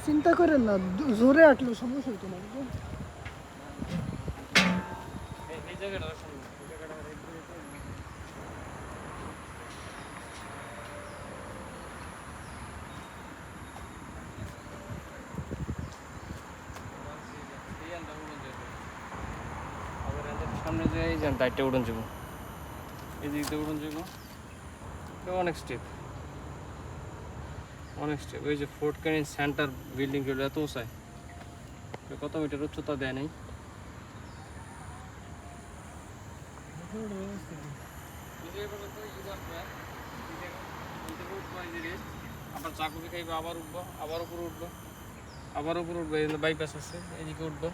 চিন্তা করেন না, জোরে আটলো সমস্যা হতো না। এই জায়গাটা সামনে যে এই যে দায়িত্বে উড়ন যাবো, এই দিক দিয়ে উড়ন যাবো, অনেক স্টেপ ওই যে ফোর্ট ক্যানিং সেন্টার বিল্ডিং গুলো এত উঁচায়, কত মিটার উচ্চতা দেয় নাই। আবার চা কফি খাইবো, আবার উঠবো, আবার উপরে উঠবো, আবার উপরে উঠবো, বাইপাস আছে এদিকে উঠবো।